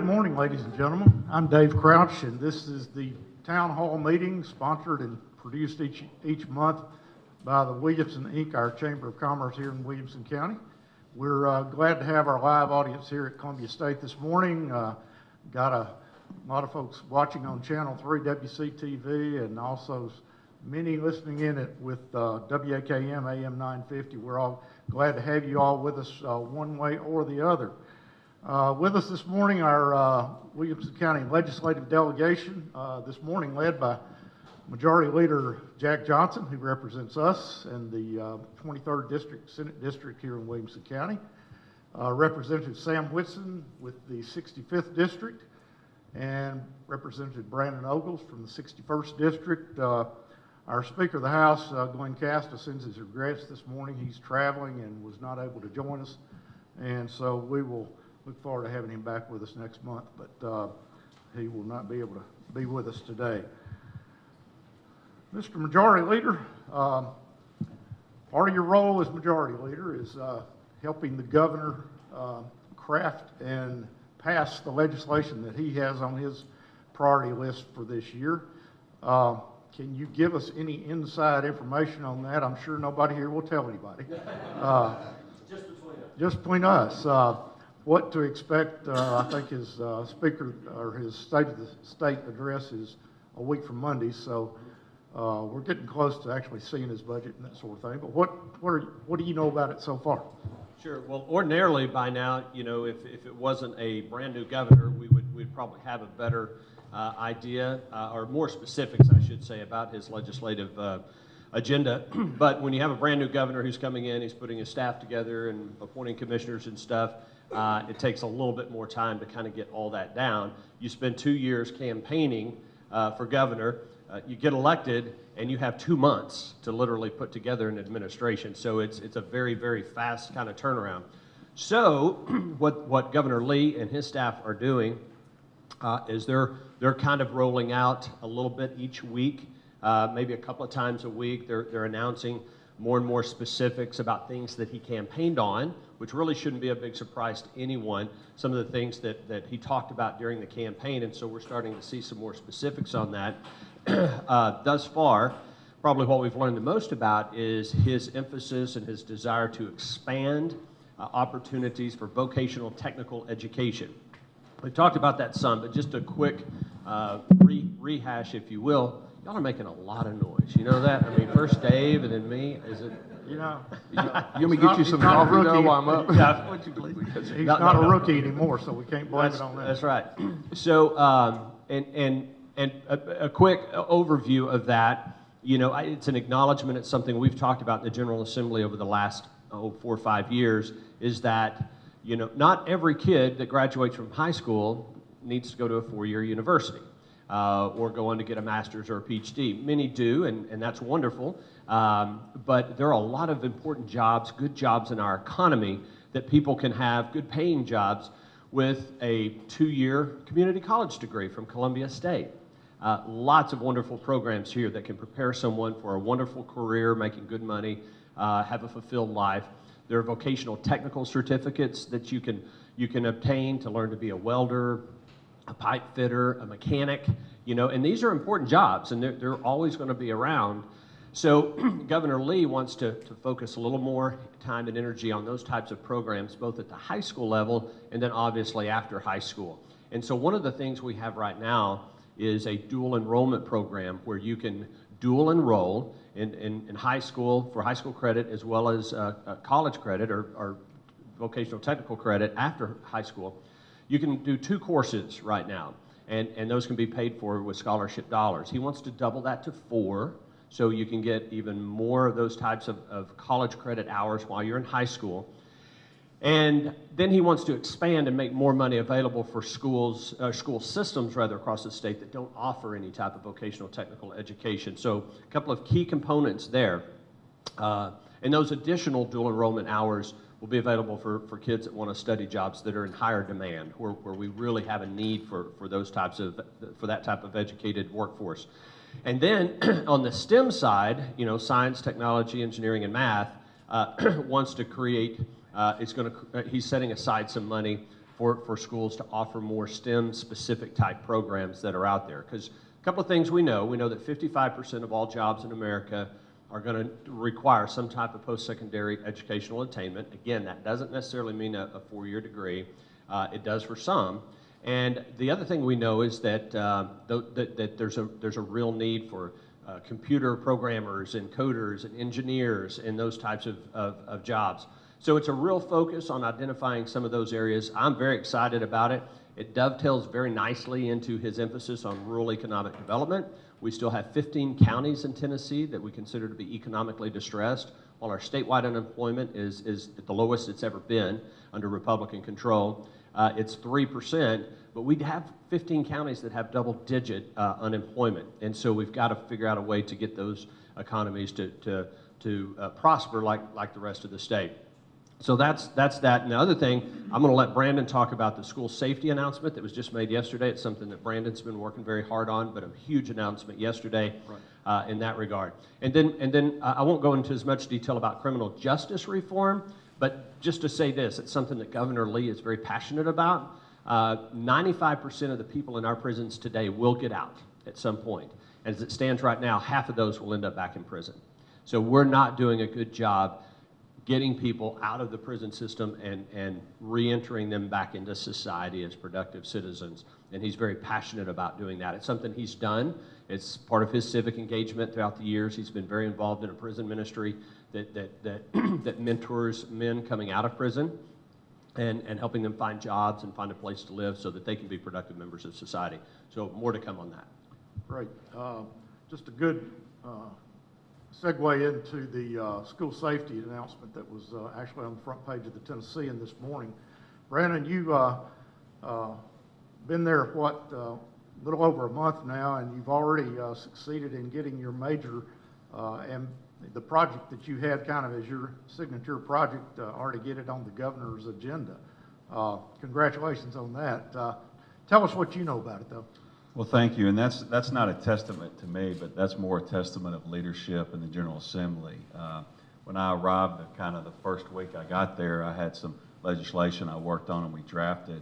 Good morning, ladies and gentlemen. I'm Dave Crouch, and this is the Town Hall meeting sponsored and produced each month by the Williamson, Inc., our Chamber of Commerce here in Williamson County. We're glad to have our live audience here at Columbia State this morning. Got a lot of folks watching on Channel 3 WCTV and also many listening in with WAKM AM 950. We're all glad to have you all with us one way or the other. With us this morning, our Williamson County Legislative Delegation, this morning led by Majority Leader Jack Johnson, who represents us in the 23rd Senate District here in Williamson County. Representative Sam Whitson with the 65th District, and Representative Brandon Ogles from the 61st District. Our Speaker of the House, Glenn Casta, sends his regrets this morning. He's traveling and was not able to join us, and so we will look forward to having him back with us next month, but he will not be able to be with us today. Mr. Majority Leader, part of your role as Majority Leader is helping the governor craft and pass the legislation that he has on his priority list for this year. Can you give us any inside information on that? I'm sure nobody here will tell anybody. Just between us. Just between us. What to expect? I think his speaker or his State of the State address is a week from Monday, so we're getting close to actually seeing his budget and that sort of thing. But what do you know about it so far? Sure. Well, ordinarily by now, you know, if it wasn't a brand new governor, we'd probably have a better idea or more specifics, I should say, about his legislative agenda. But when you have a brand new governor who's coming in, he's putting his staff together and appointing commissioners and stuff. It takes a little bit more time to kind of get all that down. You spend 2 years campaigning for governor, you get elected, and you have 2 months to literally put together an administration. So it's a very, very fast kind of turnaround. So what Governor Lee and his staff are doing is they're kind of rolling out a little bit each week, maybe a couple of times a week. They're announcing more and more specifics about things that he campaigned on, which really shouldn't be a big surprise to anyone, some of the things that he talked about during the campaign, and so we're starting to see some more specifics on that. Thus far, probably what we've learned the most about is his emphasis and his desire to expand opportunities for vocational technical education. We've talked about that some, but just a quick rehash, if you will. Y'all are making a lot of noise. You know that? I mean, first Dave and then me. Is it? You know, You want me to get you some coffee though while I'm up? Yeah, would you please? he's not a rookie anymore, so we can't blame it on that. That's right. So, and a quick overview of that. You know, it's an acknowledgement. It's something we've talked about in the General Assembly over the last 4 or 5 years. Is that, you know, not every kid that graduates from high school needs to go to a 4-year university. Or go on to get a master's or a PhD. Many do, and that's wonderful. But there are a lot of important jobs, good jobs in our economy that people can have, good paying jobs with a 2-year community college degree from Columbia State. Lots of wonderful programs here that can prepare someone for a wonderful career, making good money, have a fulfilled life. There are vocational technical certificates that you can obtain to learn to be a welder, a pipe fitter, a mechanic, you know, and these are important jobs, and they're always going to be around. So Governor Lee wants to focus a little more time and energy on those types of programs, both at the high school level and then obviously after high school. And so one of the things we have right now is a dual enrollment program where you can dual enroll in high school for high school credit as well as college credit or vocational technical credit after high school. You can do 2 courses right now, and those can be paid for with scholarship dollars. He wants to double that to 4, so you can get even more of those types of college credit hours while you're in high school. And then he wants to expand and make more money available for schools, school systems rather, across the state that don't offer any type of vocational technical education. So a couple of key components there. And those additional dual enrollment hours will be available for kids that want to study jobs that are in higher demand, where we really have a need for that type of educated workforce. And then on the STEM side, you know, science, technology, engineering, and math, wants to create. He's setting aside some money for schools to offer more STEM-specific type programs that are out there. Because a couple of things we know that 55% of all jobs in America are going to require some type of post-secondary educational attainment. Again, that doesn't necessarily mean a four-year degree. It does for some. And the other thing we know is that, that there's a real need for computer programmers and coders and engineers and those types of jobs. So it's a real focus on identifying some of those areas. I'm very excited about it. It dovetails very nicely into his emphasis on rural economic development. We still have 15 counties in Tennessee that we consider to be economically distressed, while our statewide unemployment is at the lowest it's ever been under Republican control. It's 3%, but we have 15 counties that have double-digit unemployment, and so we've got to figure out a way to get those economies to prosper like the rest of the state. So that's that. And the other thing, I'm going to let Brandon talk about the school safety announcement that was just made yesterday. It's something that Brandon's been working very hard on, but a huge announcement yesterday in that regard. And then I won't go into as much detail about criminal justice reform, but just to say this, it's something that Governor Lee is very passionate about. 95% of the people in our prisons today will get out at some point. As it stands right now, half of those will end up back in prison. So we're not doing a good job getting people out of the prison system and re-entering them back into society as productive citizens. And he's very passionate about doing that. It's something he's done. It's part of his civic engagement throughout the years. He's been very involved in a prison ministry that mentors men coming out of prison and helping them find jobs and find a place to live so that they can be productive members of society. So more to come on that. Great. Just a good segue into the school safety announcement that was actually on the front page of the Tennessean this morning. Brandon, you've been there, what, a little over a month now, and you've already succeeded in getting your major and the project that you had kind of as your signature project, already get it on the governor's agenda. Congratulations on that. Tell us what you know about it, though. Well, thank you, and that's not a testament to me, but that's more a testament of leadership in the General Assembly. When I arrived, kind of the first week I got there, I had some legislation I worked on and we drafted,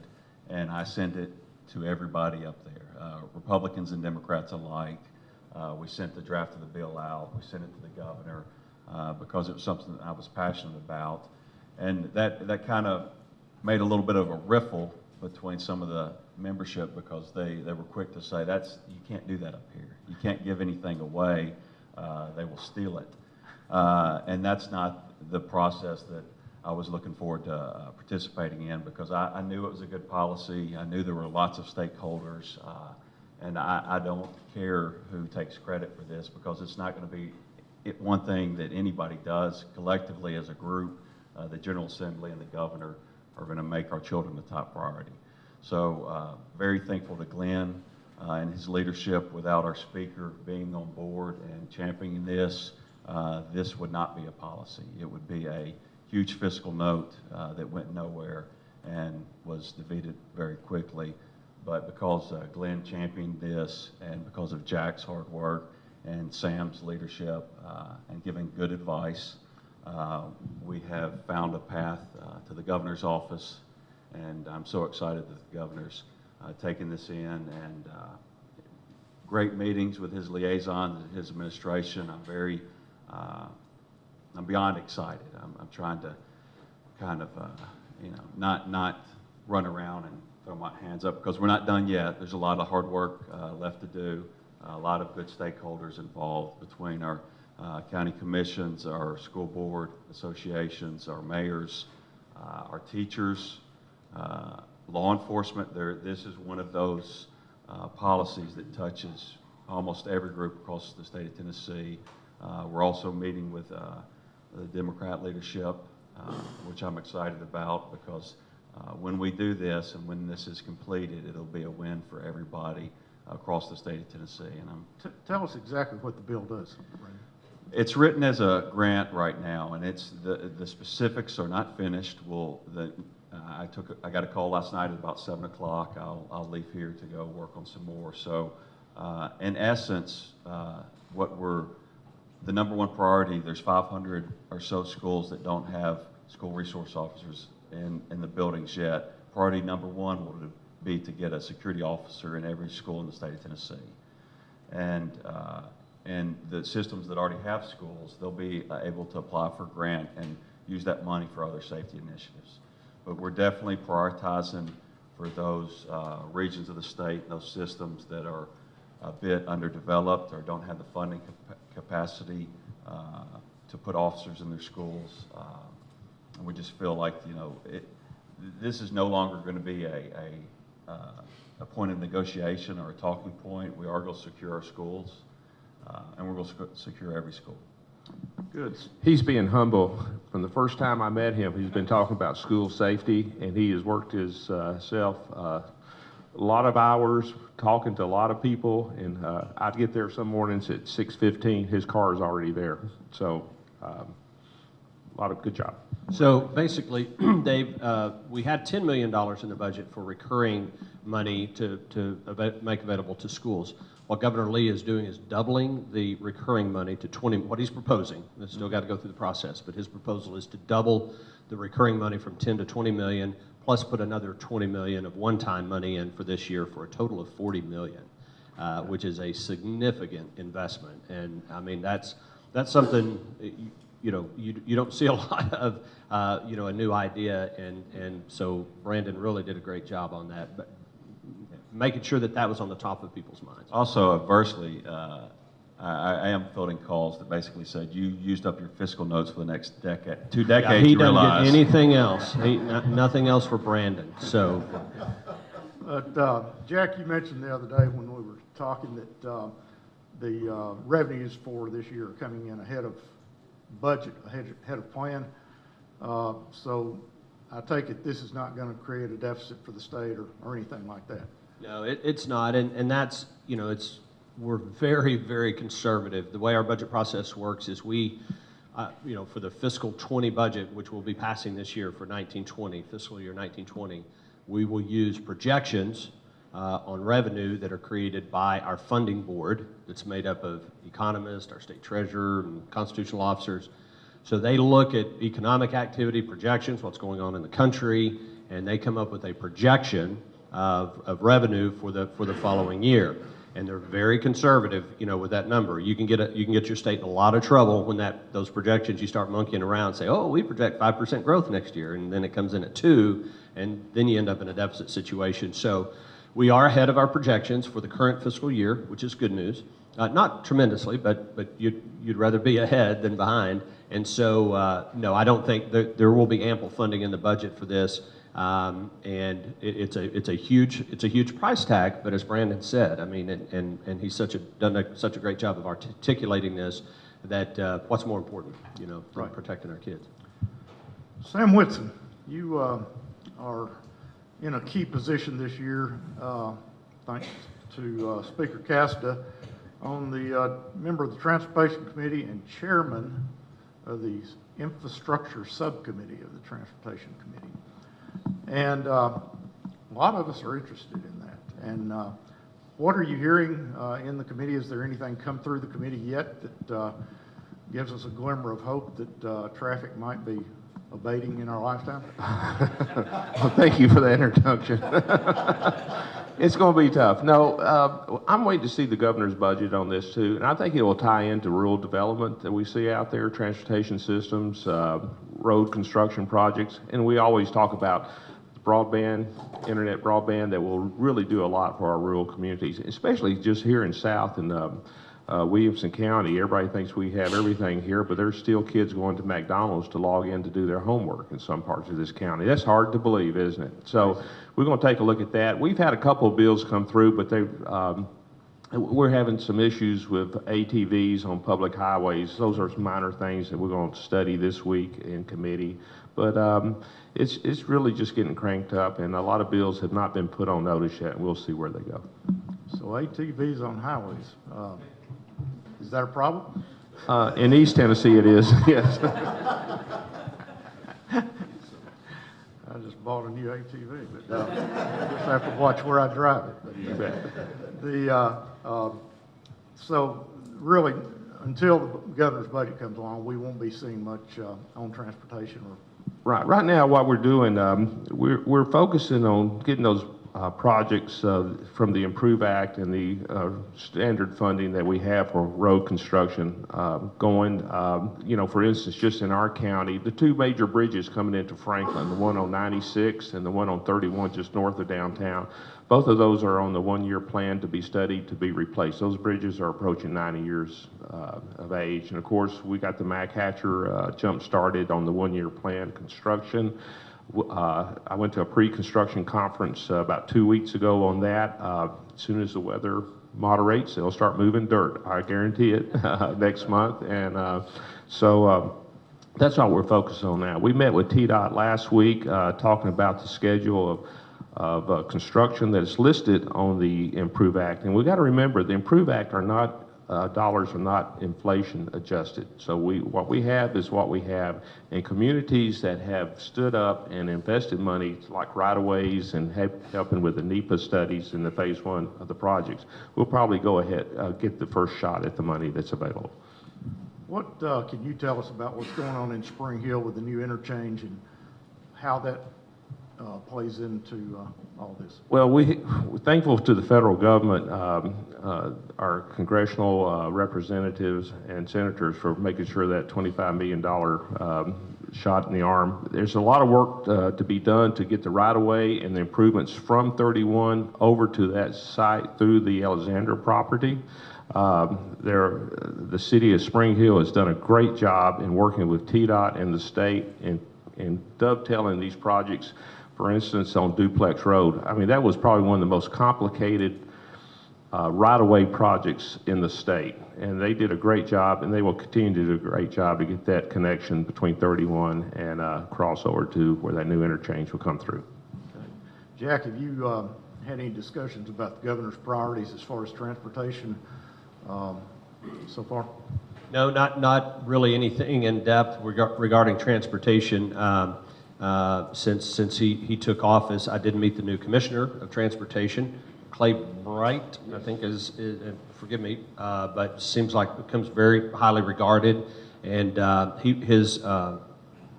and I sent it to everybody up there, Republicans and Democrats alike. We sent the draft of the bill out. We sent it to the governor because it was something that I was passionate about, and that kind of made a little bit of a riffle between some of the membership because they were quick to say, you can't do that up here. You can't give anything away. They will steal it. And that's not the process that I was looking forward to participating in because I knew it was a good policy. I knew there were lots of stakeholders. And I don't care who takes credit for this because it's not going to be one thing that anybody does collectively as a group. The General Assembly and the governor are going to make our children the top priority. So very thankful to Glenn and his leadership. Without our speaker being on board and championing this, this would not be a policy. It would be a huge fiscal note that went nowhere and was defeated very quickly. But because Glenn championed this and because of Jack's hard work and Sam's leadership and giving good advice, we have found a path to the governor's office, and I'm so excited that the governor's taking this in, and great meetings with his liaisons and his administration. I'm beyond excited. I'm trying to kind of, not run around and throw my hands up because we're not done yet. There's a lot of hard work left to do, a lot of good stakeholders involved between our county commissions, our school board associations, our mayors, our teachers, law enforcement. This is one of those policies that touches almost every group across the state of Tennessee. We're also meeting with the Democrat leadership, which I'm excited about because when we do this and when this is completed, it'll be a win for everybody across the state of Tennessee. And Tell us exactly what the bill does. It's written as a grant right now, and it's the specifics are not finished. I got a call last night at about 7 o'clock. I'll leave here to go work on some more. So, in essence, the number one priority. There's 500 or so schools that don't have school resource officers in the buildings yet. priority number one would be to get a security officer in every school in the state of Tennessee. And the systems that already have schools, they'll be able to apply for a grant and use that money for other safety initiatives. But we're definitely prioritizing for those regions of the state, those systems that are a bit underdeveloped or don't have the funding capacity to put officers in their schools. And we just feel like, you know, this is no longer going to be a point of negotiation or a talking point. We are going to secure our schools, and we're going to secure every school. Good. He's being humble. From the first time I met him, he's been talking about school safety, and he has worked himself a lot of hours, talking to a lot of people, and I'd get there some mornings at 6:15. His car is already there. So, a lot of good job. So basically, Dave, we had $10 million in the budget for recurring money to make available to schools. What Governor Lee is doing is doubling the recurring money to 20, what he's proposing. It's still got to go through the process, but his proposal is to double the recurring money from 10 to 20 million, plus put another 20 million of one-time money in for this year for a total of 40 million, which is a significant investment. And I mean, that's something, you know, you don't see a lot of, you know, a new idea, and so Brandon really did a great job on that, but making sure that that was on the top of people's minds. Also, adversely, I am fielding calls that basically said you used up your fiscal notes for the next decade, 2 decades. Yeah, he you doesn't realize. get anything else. Nothing else for Brandon. So, But Jack, you mentioned the other day when we were talking that the revenues for this year are coming in ahead of budget, ahead of plan. So I take it this is not going to create a deficit for the state or anything like that. no, it's not, and that's, you know, we're very, very conservative. The way our budget process works is we, you know, for the fiscal 20 budget, which we'll be passing this year for 1920, fiscal year 1920, we will use projections on revenue that are created by our funding board that's made up of economists, our state treasurer, and constitutional officers. So they look at economic activity projections, what's going on in the country, and they come up with a projection of revenue for the following year. And they're very conservative, you know, with that number. You can get your state in a lot of trouble when those projections, you start monkeying around and say, oh, we project 5% growth next year, and then it comes in at 2, and then you end up in a deficit situation. So we are ahead of our projections for the current fiscal year, which is good news. Not tremendously, but you'd rather be ahead than behind. And so, no, I don't think there will be ample funding in the budget for this. And it's a huge price tag. But as Brandon said, I mean, and he's done such a great job of articulating this, that what's more important, you know, than protecting our kids. Sam Whitson, you are in a key position this year, thanks to Speaker Casta, on the member of the Transportation Committee and chairman of the Infrastructure Subcommittee of the Transportation Committee. And a lot of us are interested in that. And what are you hearing in the committee? Is there anything come through the committee yet that gives us a glimmer of hope that traffic might be abating in our lifetime? Well, thank you for the introduction. It's going to be tough. No, I'm waiting to see the governor's budget on this too, and I think it will tie into rural development that we see out there, transportation systems, road construction projects, and we always talk about broadband, internet broadband that will really do a lot for our rural communities, especially just here in South and Williamson County. Everybody thinks we have everything here, but there's still kids going to McDonald's to log in to do their homework in some parts of this county. That's hard to believe, isn't it? So we're going to take a look at that. We've had a couple of bills come through, but we're having some issues with ATVs on public highways. Those are some minor things that we're going to study this week in committee. But it's really just getting cranked up, and a lot of bills have not been put on notice yet, and we'll see where they go. So ATVs on highways, is that a problem? In East Tennessee it is, yes. I just bought a new ATV, but I just have to watch where I drive it. But, so really, until the governor's budget comes along, we won't be seeing much on transportation or Right now, what we're doing, we're focusing on getting those projects from the Improve Act and the standard funding that we have for road construction going. For instance, just in our county, the two major bridges coming into Franklin, the one on 96 and the one on 31 just north of downtown, both of those are on the one-year plan to be studied, to be replaced. Those bridges are approaching 90 years of age. And of course, we got the Mac Hatcher jump started on the one-year plan construction. I went to a pre-construction conference about 2 weeks ago on that. As soon as the weather moderates, they'll start moving dirt. I guarantee it next month. And so that's what we're focused on now. We met with TDOT last week talking about the schedule of construction that is listed on the Improve Act. And we got to remember, the Improve Act are not dollars are not inflation adjusted. So what we have is what we have. And communities that have stood up and invested money, like right-of-ways and helping with the NEPA studies in the phase one of the projects, we'll probably go ahead get the first shot at the money that's available. What can you tell us about what's going on in Spring Hill with the new interchange and how that plays into all this? Well, we're thankful to the federal government, our congressional representatives and senators for making sure that $25 million shot in the arm. There's a lot of work to be done to get the right-of-way and the improvements from 31 over to that site through the Alexandra property. The city of Spring Hill has done a great job in working with TDOT and the state in dovetailing these projects. For instance, on Duplex Road, I mean, that was probably one of the most complicated right-of-way projects in the state. And they did a great job, and they will continue to do a great job to get that connection between 31 and crossover to where that new interchange will come through. Okay. Jack, have you had any discussions about the governor's priorities as far as transportation so far? No, not really anything in depth regarding transportation. Since he took office, I did meet the new commissioner of transportation, Clay Bright, I think is forgive me, but seems like becomes very highly regarded. And his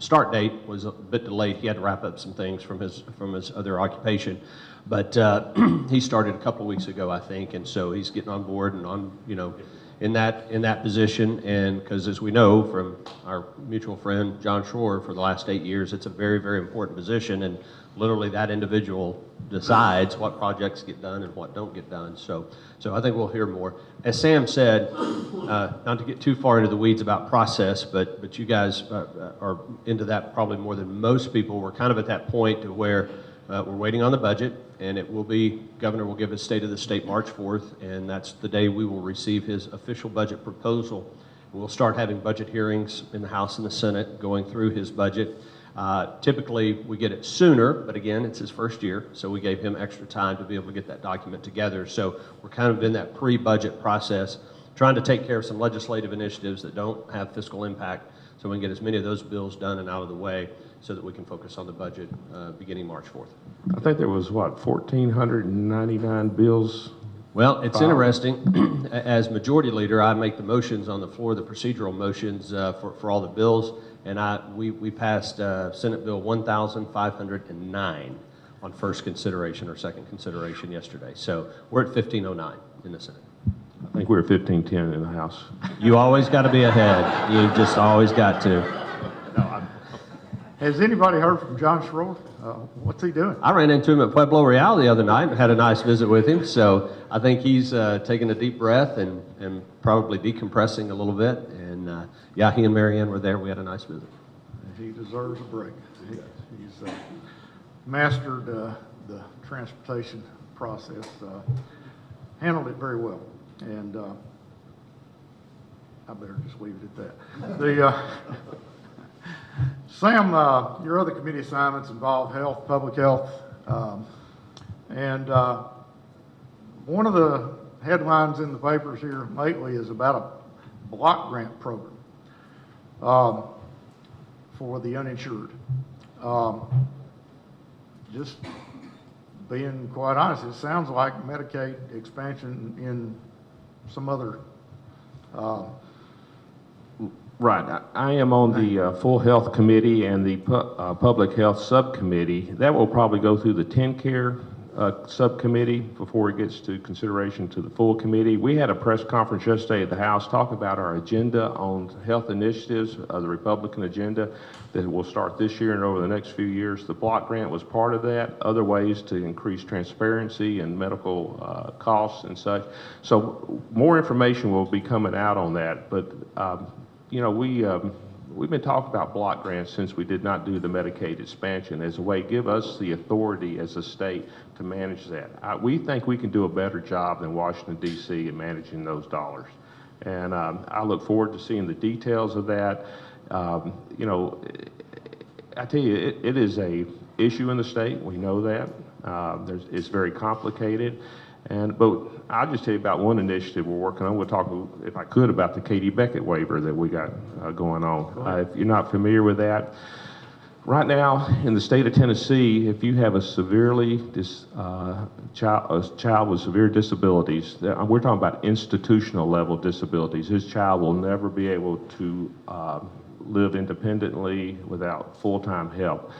start date was a bit delayed. He had to wrap up some things from his other occupation, but he started a couple of weeks ago, I think, and so he's getting on board and on in that position. And because, as we know from our mutual friend John Shore, for the last 8 years, it's a very, very important position, and literally that individual decides what projects get done and what don't get done. So I think we'll hear more. As Sam said, not to get too far into the weeds about process, but you guys are into that probably more than most people. We're kind of at that point to where we're waiting on the budget, and it will be, Governor will give his State of the State March 4th, and that's the day we will receive his official budget proposal. We'll start having budget hearings in the House and the Senate going through his budget. Typically, we get it sooner, but again, it's his first year, so we gave him extra time to be able to get that document together. So we're kind of in that pre-budget process, trying to take care of some legislative initiatives that don't have fiscal impact, so we can get as many of those bills done and out of the way so that we can focus on the budget beginning March 4th. I think there was, 1,499 bills? Well, it's interesting. As majority leader, I make the motions on the floor, the procedural motions for all the bills, and we passed Senate Bill 1,509 on first consideration or second consideration yesterday. So we're at 1,509 in the Senate. I think we're at 1,510 in the House. You always got to be ahead. You just always got to. Has anybody heard from John Schroer? What's he doing? I ran into him at Pueblo Real the other night and had a nice visit with him. So I think he's taking a deep breath and probably decompressing a little bit. And yeah, he and Marianne were there. We had a nice visit. He deserves a break. He's mastered the transportation process, handled it very well. And I better just leave it at that. Sam, your other committee assignments involve health, public health, and one of the headlines in the papers here lately is about a block grant program for the uninsured. Just being quite honest, it sounds like Medicaid expansion in some other Right. I am on the Full Health Committee and the Public Health Subcommittee. That will probably go through the TennCare Subcommittee before it gets to consideration to the full committee. We had a press conference yesterday at the House talking about our agenda on health initiatives, the Republican agenda that will start this year and over the next few years. The block grant was part of that, other ways to increase transparency and medical costs and such. So more information will be coming out on that, but you know, we've been talking about block grants since we did not do the Medicaid expansion as a way to give us the authority as a state to manage that. We think we can do a better job than Washington, D.C. in managing those dollars. And I look forward to seeing the details of that. You know, I tell you, it is a issue in the state. We know that. It's very complicated. But I'll just tell you about one initiative we're working on. We'll talk, if I could, about the Katie Beckett waiver that we got going on. If you're not familiar with that, right now in the state of Tennessee, if you have a child with severe disabilities, we're talking about institutional level disabilities. His child will never be able to live independently without full-time help.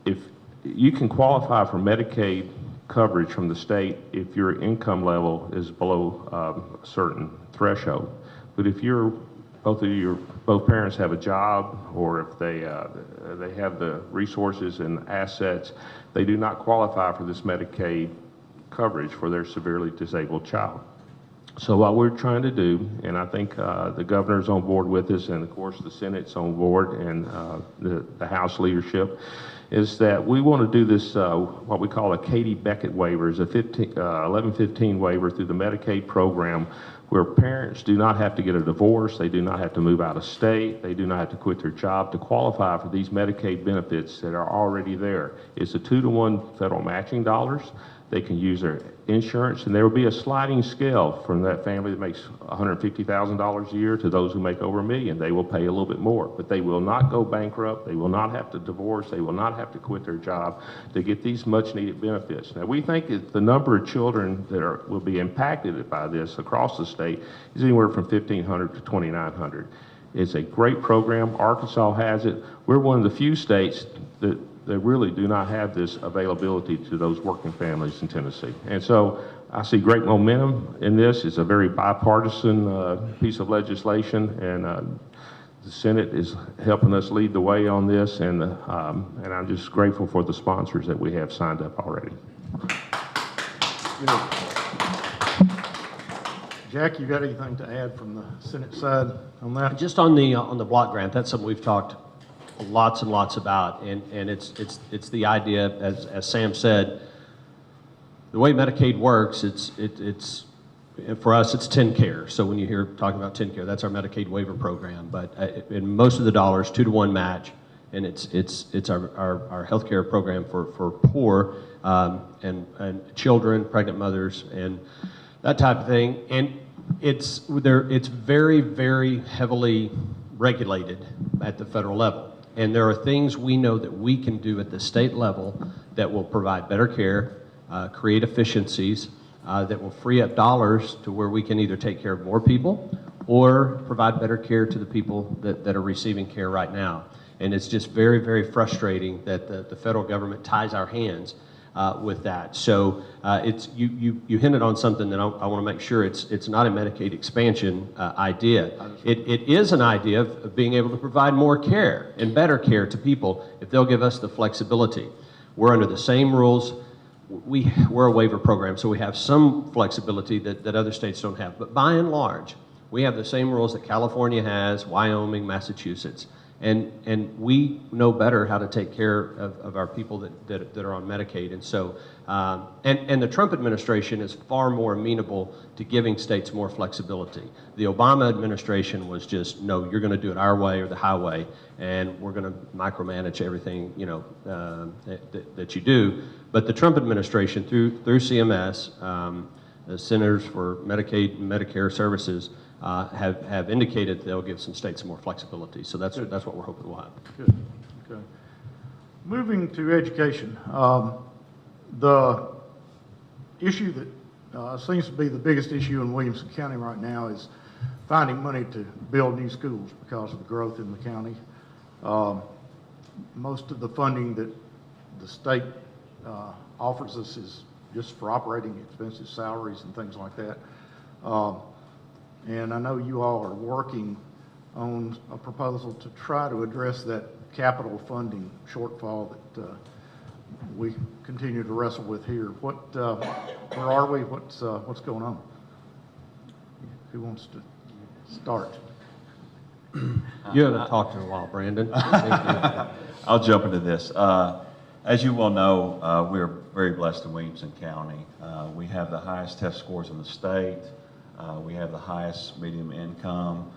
If you can qualify for Medicaid coverage from the state if your income level is below a certain threshold. But if both parents have a job, or if they have the resources and assets, they do not qualify for this Medicaid coverage for their severely disabled child. So what we're trying to do, and I think the governor's on board with this, and of course the Senate's on board, and the House leadership, is that we want to do this, what we call a Katie Beckett waiver, is a 1115 waiver through the Medicaid program, where parents do not have to get a divorce, they do not have to move out of state, they do not have to quit their job to qualify for these Medicaid benefits that are already there. It's a 2-to-1 federal matching dollars. They can use their insurance, and there will be a sliding scale from that family that makes $150,000 a year to those who make over $1 million. They will pay a little bit more, but they will not go bankrupt. They will not have to divorce. They will not have to quit their job to get these much-needed benefits. Now, we think that the number of children that will be impacted by this across the state is anywhere from 1,500 to 2,900. It's a great program. Arkansas has it. We're one of the few states that really do not have this availability to those working families in Tennessee. And so I see great momentum in this. It's a very bipartisan piece of legislation, and the Senate is helping us lead the way on this, and I'm just grateful for the sponsors that we have signed up already. Jack, you got anything to add from the Senate side on that? Just on the block grant, that's something we've talked lots and lots about, and it's the idea, as Sam said, the way Medicaid works, it's for us it's TennCare. So when you hear talking about TennCare, that's our Medicaid waiver program. But in most of the dollars, 2-to-1 match, and it's our healthcare program for poor and children, pregnant mothers, and that type of thing. And it's very, very heavily regulated at the federal level. And there are things we know that we can do at the state level that will provide better care, create efficiencies, that will free up dollars to where we can either take care of more people or provide better care to the people that are receiving care right now. And it's just very, very frustrating that the federal government ties our hands with that. So you hinted on something that I want to make sure it's not a Medicaid expansion idea. It is an idea of being able to provide more care and better care to people if they'll give us the flexibility. We're under the same rules. We're a waiver program, so we have some flexibility that other states don't have. But by and large, we have the same rules that California has, Wyoming, Massachusetts. And we know better how to take care of our people that are on Medicaid. And so, and the Trump administration is far more amenable to giving states more flexibility. The Obama administration was just, no, you're going to do it our way or the highway, and we're going to micromanage everything, you know, that you do. But the Trump administration, through CMS, the Centers for Medicaid and Medicare Services, have indicated they'll give some states more flexibility. So that's what we're hoping we'll have. Good. Okay. Moving to education, the issue that seems to be the biggest issue in Williamson County right now is finding money to build new schools because of the growth in the county. Most of the funding that the state offers us is just for operating expenses, salaries, and things like that. And I know you all are working on a proposal to try to address that capital funding shortfall that we continue to wrestle with here. Where are we? What's going on? Who wants to start? You haven't talked in a while, Brandon. I'll jump into this. As you well know, we're very blessed in Williamson County. We have the highest test scores in the state. We have the highest median income.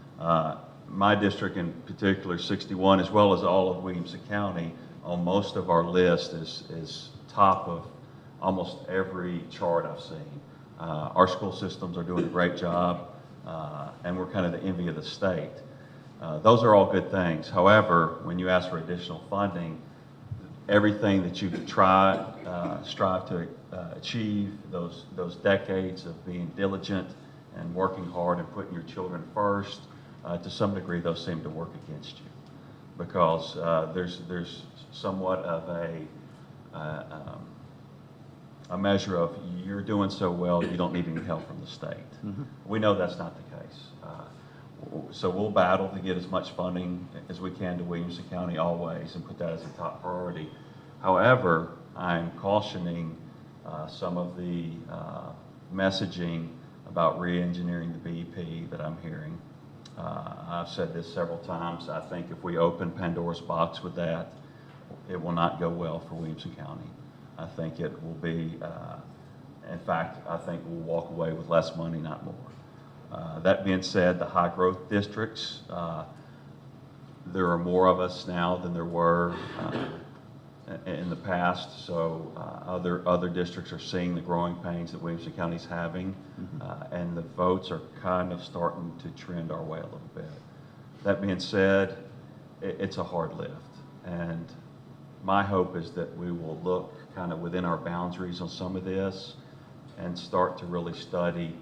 My district in particular, 61, as well as all of Williamson County, on most of our list is top of almost every chart I've seen. Our school systems are doing a great job, and we're kind of the envy of the state. Those are all good things. However, when you ask for additional funding, everything that you've tried, strive to achieve, those decades of being diligent and working hard and putting your children first, to some degree, those seem to work against you, because there's somewhat of a measure of you're doing so well you don't need any help from the state. Mm-hmm. We know that's not the case. So we'll battle to get as much funding as we can to Williamson County always and put that as a top priority. However, I'm cautioning some of the messaging about re-engineering the BEP that I'm hearing. I've said this several times. I think if we open Pandora's box with that, it will not go well for Williamson County. I think it will be, in fact, I think we'll walk away with less money, not more. That being said, the high growth districts, there are more of us now than there were in the past, so other districts are seeing the growing pains that Williamson County is having, and the votes are kind of starting to trend our way a little bit. That being said, it's a hard lift, and my hope is that we will look kind of within our boundaries on some of this and start to really study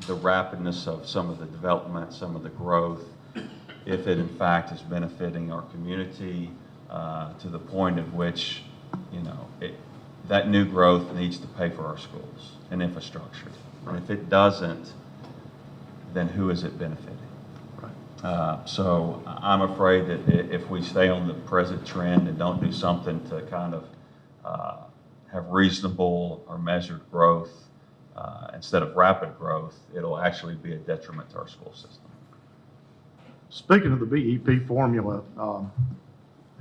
the rapidness of some of the development, some of the growth, if it in fact is benefiting our community to the point at which, you know, that new growth needs to pay for our schools and infrastructure. And if it doesn't, then who is it benefiting? So I'm afraid that if we stay on the present trend and don't do something to kind of have reasonable or measured growth instead of rapid growth, it'll actually be a detriment to our school system. Speaking of the BEP formula,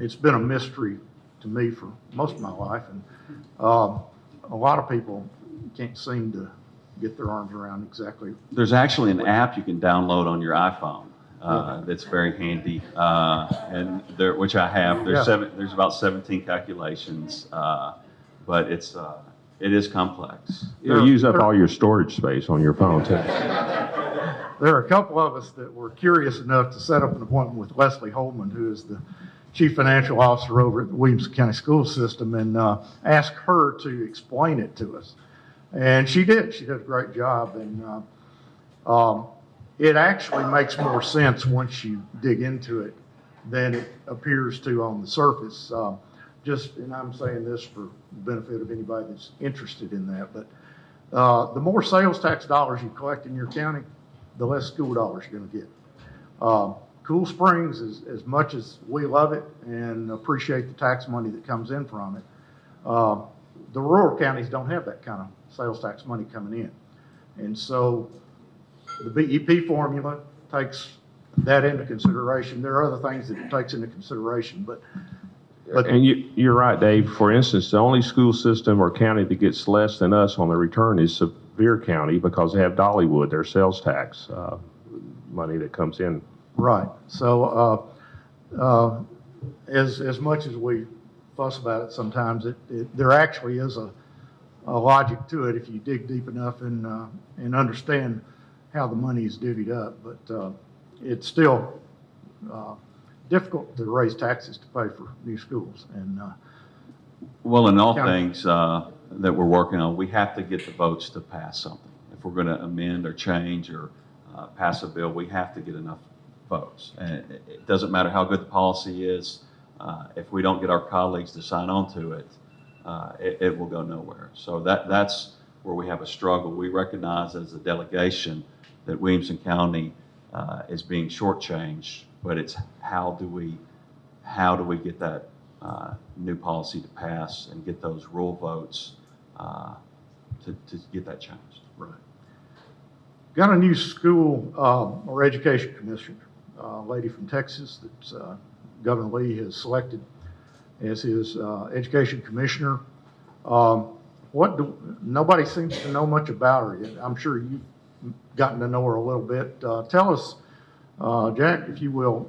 it's been a mystery to me for most of my life, and a lot of people can't seem to get their arms around exactly. There's actually an app you can download on your iPhone that's very handy, and which I have. There's about 17 calculations, but it is complex. You'll use up all your storage space on your phone too. There are a couple of us that were curious enough to set up an appointment with Leslie Holman, who is the Chief Financial Officer over at the Williamson County School System, and ask her to explain it to us. And she did. She did a great job. And it actually makes more sense once you dig into it than it appears to on the surface. And I'm saying this for the benefit of anybody that's interested in that, but the more sales tax dollars you collect in your county, the less school dollars you're going to get. Cool Springs, as much as we love it and appreciate the tax money that comes in from it, the rural counties don't have that kind of sales tax money coming in. And so the BEP formula takes that into consideration. There are other things that it takes into consideration, but and you're right, Dave. For instance, the only school system or county that gets less than us on the return is Sevier County, because they have Dollywood, their sales tax money that comes in. Right. So as much as we fuss about it sometimes, there actually is a logic to it if you dig deep enough and understand how the money is divvied up. But it's still difficult to raise taxes to pay for new schools. And well, in all things that we're working on, we have to get the votes to pass something. If we're going to amend or change or pass a bill, we have to get enough votes. And it doesn't matter how good the policy is, if we don't get our colleagues to sign on to it, it will go nowhere. So that's where we have a struggle. We recognize as a delegation that Williamson County is being shortchanged, but it's how do we get that new policy to pass and get those rule votes to get that changed. Right. Got a new school or education commissioner, a lady from Texas that Governor Lee has selected as his education commissioner. Nobody seems to know much about her yet. I'm sure you've gotten to know her a little bit. Tell us, Jack, if you will,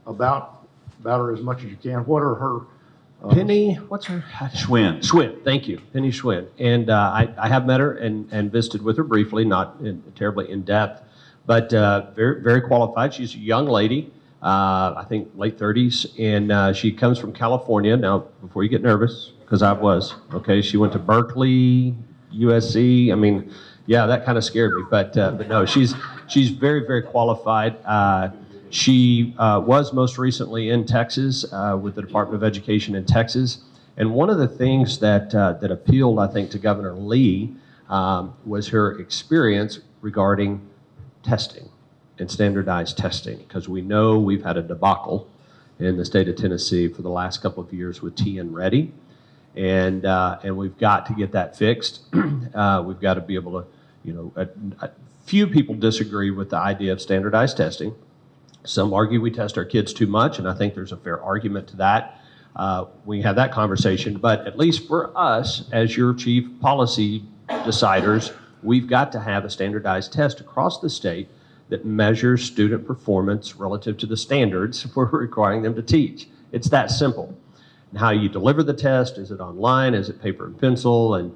about her as much as you can. What are her Penny, what's her? Schwinn. Schwinn, thank you, Penny Schwinn. And I have met her and visited with her briefly, not terribly in depth, but very, very qualified. She's a young lady, I think late 30s, and she comes from California. Now, before you get nervous, because I was, okay, she went to Berkeley, USC. I mean, yeah, that kind of scared me, but no, she's very, very qualified. She was most recently in Texas with the Department of Education in Texas. And one of the things that appealed, I think, to Governor Lee was her experience regarding testing and standardized testing, because we know we've had a debacle in the state of Tennessee for the last couple of years with TN Ready. And we've got to get that fixed. We've got to be able to, a few people disagree with the idea of standardized testing. Some argue we test our kids too much, and I think there's a fair argument to that. We have that conversation, but at least for us, as your chief policy deciders, we've got to have a standardized test across the state that measures student performance relative to the standards we're requiring them to teach. It's that simple. And how you deliver the test, is it online, is it paper and pencil, and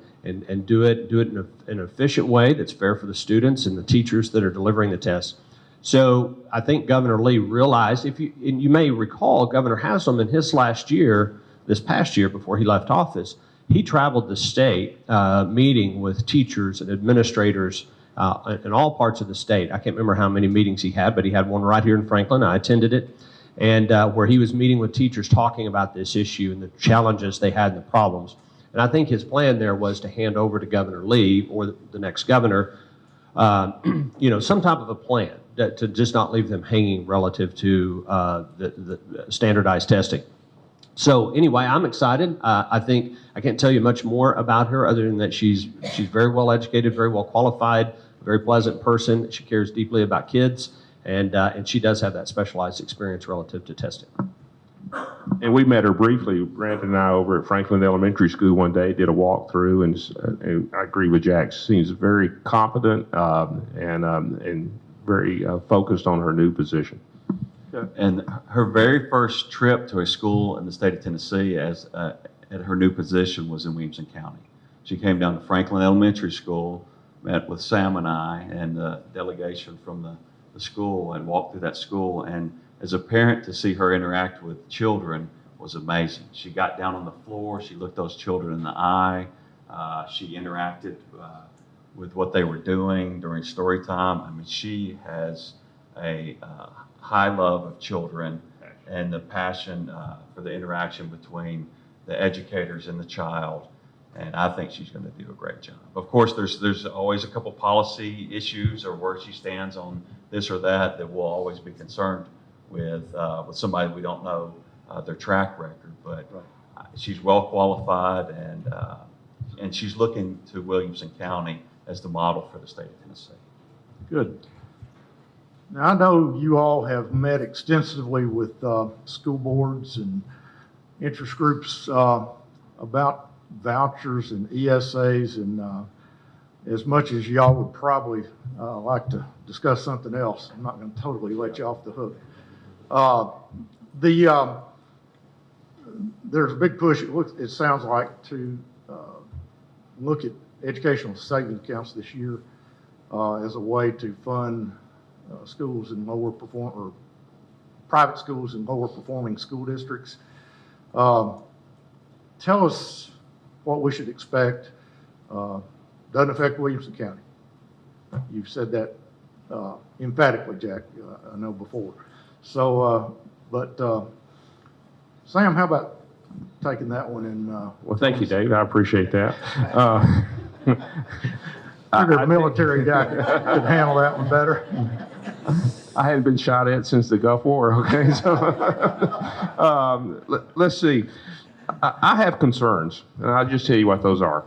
do it in an efficient way that's fair for the students and the teachers that are delivering the test. So I think Governor Lee realized, and you may recall, Governor Haslam in his this past year before he left office, he traveled the state meeting with teachers and administrators in all parts of the state. I can't remember how many meetings he had, but he had one right here in Franklin. I attended it, and where he was meeting with teachers talking about this issue and the challenges they had and the problems. And I think his plan there was to hand over to Governor Lee or the next governor, some type of a plan to just not leave them hanging relative to the standardized testing. So anyway, I'm excited. I think I can't tell you much more about her other than that she's very well educated, very well qualified, a very pleasant person. She cares deeply about kids, and she does have that specialized experience relative to testing. And we met her briefly, Brandon and I, over at Franklin Elementary School one day, did a walkthrough, and I agree with Jack. She seems very competent and very focused on her new position. And her very first trip to a school in the state of Tennessee at her new position was in Williamson County. She came down to Franklin Elementary School, met with Sam and I and the delegation from the school, and walked through that school. And as a parent, to see her interact with children was amazing. She got down on the floor, she looked those children in the eye, she interacted with what they were doing during story time. I mean, she has a high love of children and the passion for the interaction between the educators and the child, and I think she's going to do a great job. Of course, there's always a couple policy issues or where she stands on this or that we'll always be concerned with somebody we don't know their track record, but she's well qualified, and she's looking to Williamson County as the model for the state of Tennessee. Good. Now, I know you all have met extensively with school boards and interest groups about vouchers and ESAs, and as much as y'all would probably like to discuss something else, I'm not going to totally let you off the hook. There's a big push, it sounds like, to look at educational savings accounts this year as a way to fund schools in private schools in lower performing school districts. Tell us what we should expect. Doesn't affect Williamson County. You've said that emphatically, Jack, I know before. So, Sam, how about taking that one and, Well, thank you, Dave. I appreciate that. figured a military guy could handle that one better. I hadn't been shot at since the Gulf War, okay? So, let's see. I have concerns, and I'll just tell you what those are.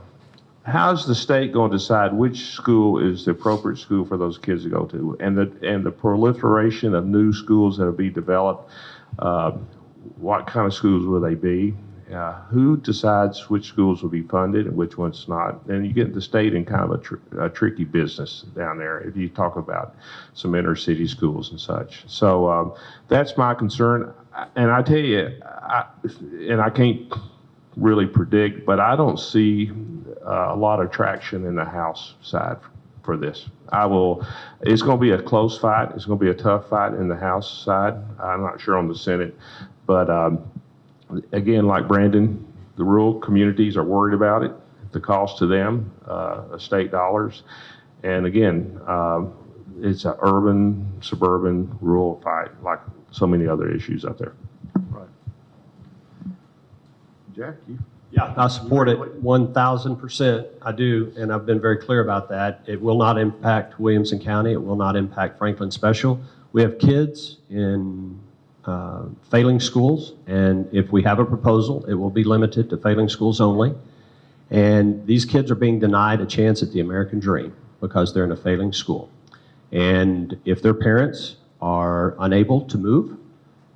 How's the state going to decide which school is the appropriate school for those kids to go to? And the proliferation of new schools that will be developed, what kind of schools will they be? Who decides which schools will be funded and which ones not? And you get the state in kind of a tricky business down there if you talk about some inner city schools and such. So that's my concern. And I tell you, I can't really predict, but I don't see a lot of traction in the House side for this. It's going to be a close fight. It's going to be a tough fight in the House side. I'm not sure on the Senate, but again, like Brandon, the rural communities are worried about it, the cost to them, state dollars. And again, it's an urban, suburban, rural fight, like so many other issues out there. Right. Jack, you? Yeah, I support it 1,000%. I do, and I've been very clear about that. It will not impact Williamson County. It will not impact Franklin Special. We have kids in failing schools, and if we have a proposal, it will be limited to failing schools only. And these kids are being denied a chance at the American dream because they're in a failing school. And if their parents are unable to move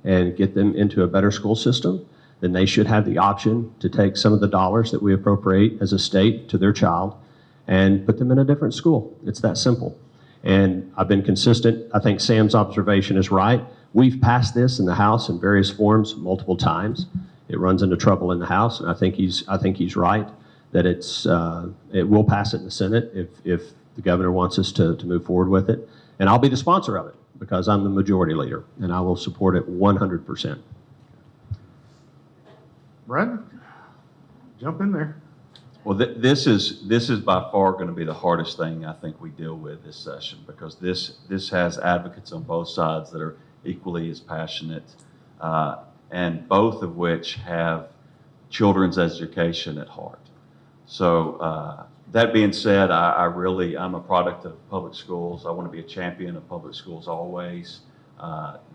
and get them into a better school system, then they should have the option to take some of the dollars that we appropriate as a state to their child and put them in a different school. It's that simple. And I've been consistent. I think Sam's observation is right. We've passed this in the House in various forms multiple times. It runs into trouble in the House, and I think he's right that it will pass it in the Senate if the governor wants us to move forward with it. And I'll be the sponsor of it because I'm the majority leader, and I will support it 100%. Brandon, jump in there. Well, this is by far going to be the hardest thing I think we deal with this session, because this has advocates on both sides that are equally as passionate, and both of which have children's education at heart. So that being said, I'm a product of public schools. I want to be a champion of public schools always.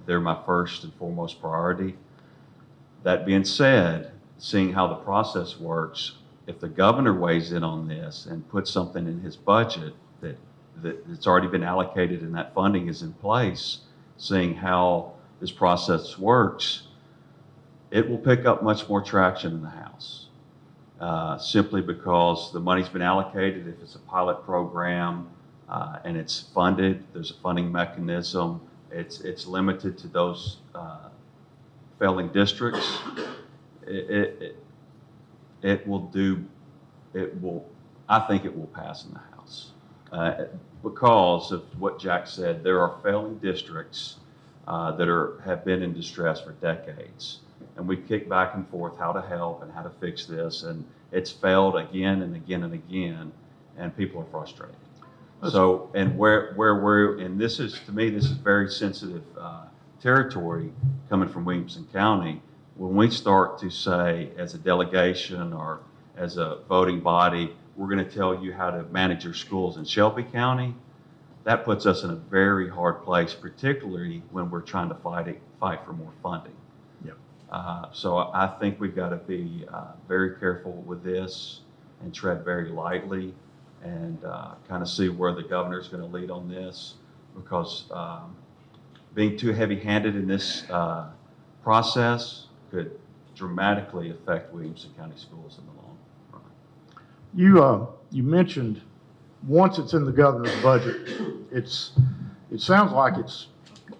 They're my first and foremost priority. That being said, seeing how the process works, if the governor weighs in on this and puts something in his budget that's already been allocated and that funding is in place, seeing how this process works, it will pick up much more traction in the House. Simply because the money's been allocated. If it's a pilot program and it's funded, there's a funding mechanism. It's limited to those failing districts. I think it will pass in the House. Because of what Jack said, there are failing districts that have been in distress for decades. And we kick back and forth how to help and how to fix this, and it's failed again and again and again, and people are frustrated. So, and where we're, and this is, to me, this is very sensitive territory coming from Williamson County. When we start to say, as a delegation or as a voting body, we're going to tell you how to manage your schools in Shelby County, that puts us in a very hard place, particularly when we're trying to fight for more funding. Yep. So I think we've got to be very careful with this and tread very lightly and kind of see where the governor's going to lead on this, because being too heavy-handed in this process could dramatically affect Williamson County schools in the long run. You mentioned once it's in the governor's budget, it sounds like it's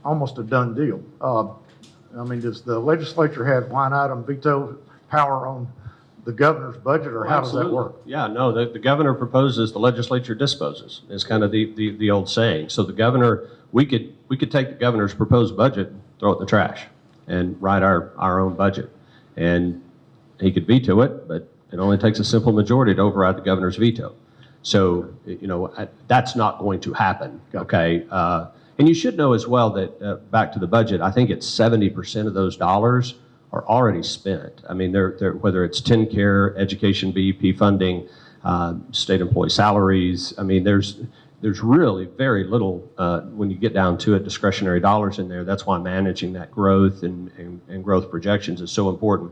almost a done deal. I mean, does the legislature have line item veto power on the governor's budget, or how does that work? Yeah, no, the governor proposes, the legislature disposes, is kind of the old saying. So the governor, we could take the governor's proposed budget, throw it in the trash, and write our own budget. And he could veto it, but it only takes a simple majority to override the governor's veto. So, that's not going to happen, okay? And you should know as well that, back to the budget, I think it's 70% of those dollars are already spent. I mean, they're whether it's TennCare, education, BEP funding, state employee salaries. I mean, there's really very little, when you get down to it, discretionary dollars in there. That's why managing that growth and growth projections is so important.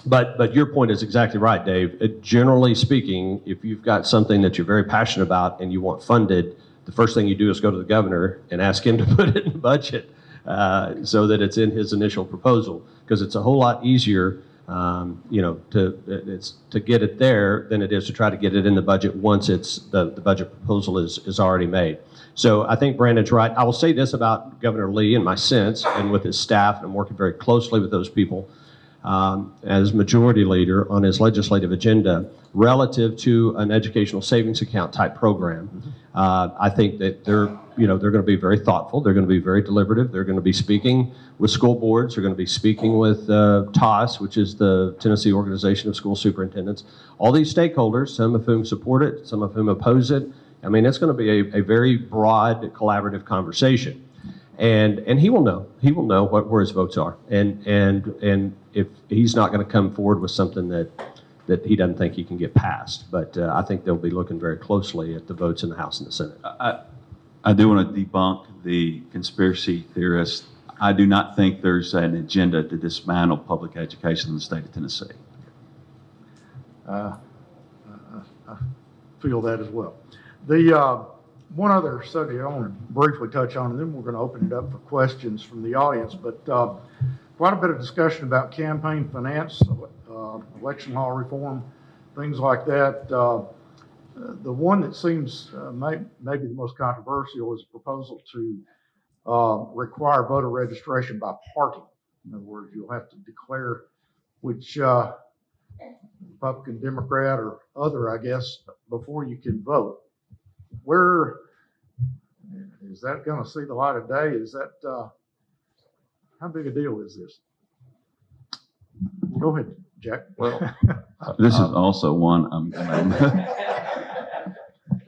But your point is exactly right, Dave. Generally speaking, if you've got something that you're very passionate about and you want funded, the first thing you do is go to the governor and ask him to put it in the budget so that it's in his initial proposal, because it's a whole lot easier to get it there than it is to try to get it in the budget once the budget proposal is already made. So I think Brandon's right. I will say this about Governor Lee in my sense and with his staff, and I'm working very closely with those people as majority leader on his legislative agenda relative to an educational savings account type program. I think that they're going to be very thoughtful. They're going to be very deliberative. They're going to be speaking with school boards. They're going to be speaking with TOS, which is the Tennessee Organization of School Superintendents. All these stakeholders, some of whom support it, some of whom oppose it. I mean, it's going to be a very broad, collaborative conversation. And he will know where his votes are. And if he's not going to come forward with something that he doesn't think he can get passed. But I think they'll be looking very closely at the votes in the House and the Senate. I do want to debunk the conspiracy theorists. I do not think there's an agenda to dismantle public education in the state of Tennessee. I feel that as well. The one other subject I want to briefly touch on, and then we're going to open it up for questions from the audience, but quite a bit of discussion about campaign finance, election law reform, things like that. The one that seems maybe the most controversial is a proposal to require voter registration by party. In other words, you'll have to declare which Republican, Democrat, or other, I guess, before you can vote. Where is that going to see the light of day? Is that how big a deal is this? Go ahead, Jack. Well, This is also one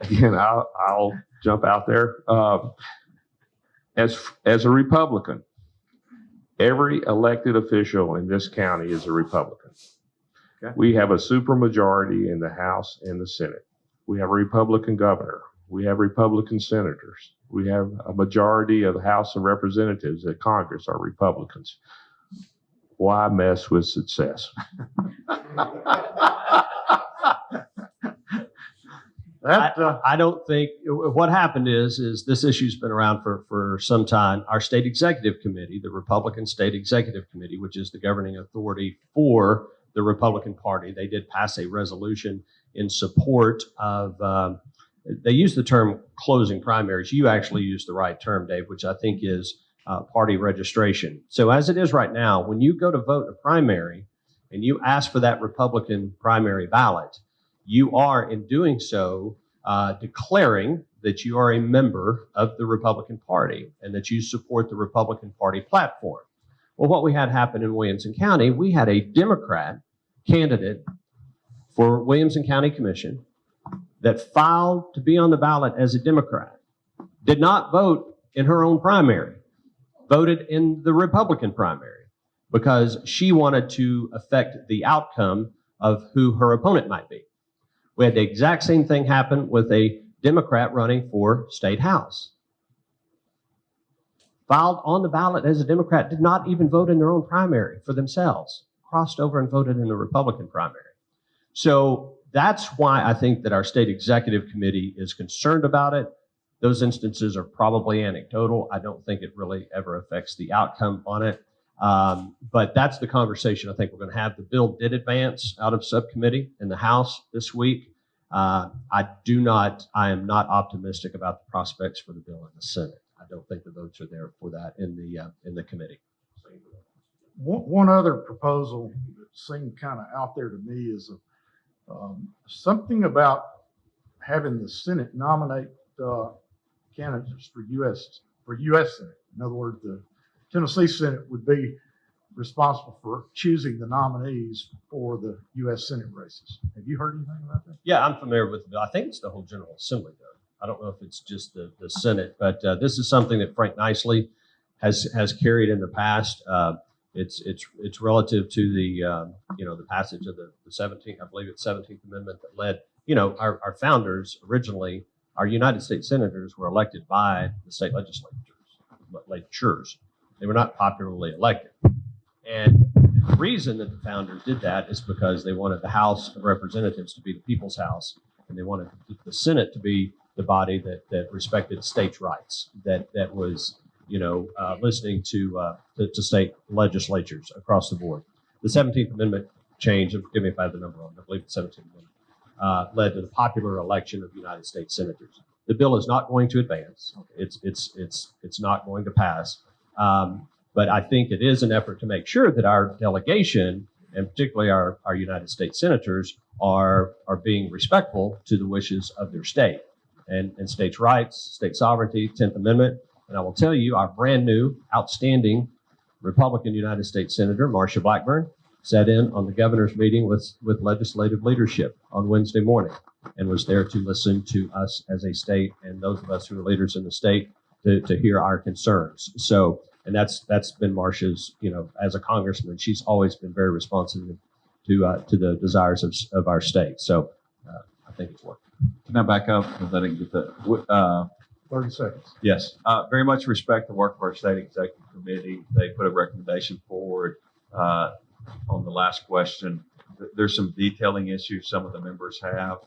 again, I'll jump out there. As a Republican, every elected official in this county is a Republican. Okay. We have a supermajority in the House and the Senate. We have a Republican governor. We have Republican senators. We have a majority of the House of Representatives at Congress are Republicans. Why mess with success? I don't think what happened is this issue's been around for some time. Our state executive committee, the Republican State Executive Committee, which is the governing authority for the Republican Party, they did pass a resolution in support of, they use the term closing primaries. You actually used the right term, Dave, which I think is party registration. So as it is right now, when you go to vote in a primary and you ask for that Republican primary ballot, you are, in doing so, declaring that you are a member of the Republican Party and that you support the Republican Party platform. Well, what we had happen in Williamson County, we had a Democrat candidate for Williamson County Commission that filed to be on the ballot as a Democrat, did not vote in her own primary, voted in the Republican primary because she wanted to affect the outcome of who her opponent might be. We had the exact same thing happen with a Democrat running for state house. Filed on the ballot as a Democrat, did not even vote in their own primary for themselves, crossed over and voted in the Republican primary. So that's why I think that our state executive committee is concerned about it. Those instances are probably anecdotal. I don't think it really ever affects the outcome on it. But that's the conversation I think we're going to have. The bill did advance out of subcommittee in the House this week. I am not optimistic about the prospects for the bill in the Senate. I don't think the votes are there for that in the committee. One other proposal that seemed kind of out there to me is something about having the Senate nominate candidates for U.S. Senate. In other words, the Tennessee Senate would be responsible for choosing the nominees for the U.S. Senate races. Have you heard anything about that? Yeah, I'm familiar with the bill. I think it's the whole General Assembly, though. I don't know if it's just the Senate, but this is something that Frank Nicely has carried in the past. It's relative to the the passage of the 17th, I believe it's 17th Amendment that led, our founders originally, our United States senators were elected by the state legislatures. They were not popularly elected. And the reason that the founders did that is because they wanted the House of Representatives to be the people's house, and they wanted the Senate to be the body that respected states' rights, that was listening to state legislatures across the board. The 17th Amendment change, and forgive me if I have the number wrong, I believe the 17th Amendment, led to the popular election of United States senators. The bill is not going to advance. It's not going to pass. But I think it is an effort to make sure that our delegation, and particularly our United States senators, are being respectful to the wishes of their state and states' rights, state sovereignty, 10th Amendment. And I will tell you, our brand new, outstanding Republican United States Senator, Marsha Blackburn, sat in on the governor's meeting with legislative leadership on Wednesday morning and was there to listen to us as a state and those of us who are leaders in the state to hear our concerns. So, and that's been Marsha's, as a congressman, she's always been very responsive to the desires of our state. So I think it's working. Can I back up? Because I didn't get that. 30 seconds. Yes, very much respect the work of our state executive committee. They put a recommendation forward on the last question. There's some detailing issues some of the members have,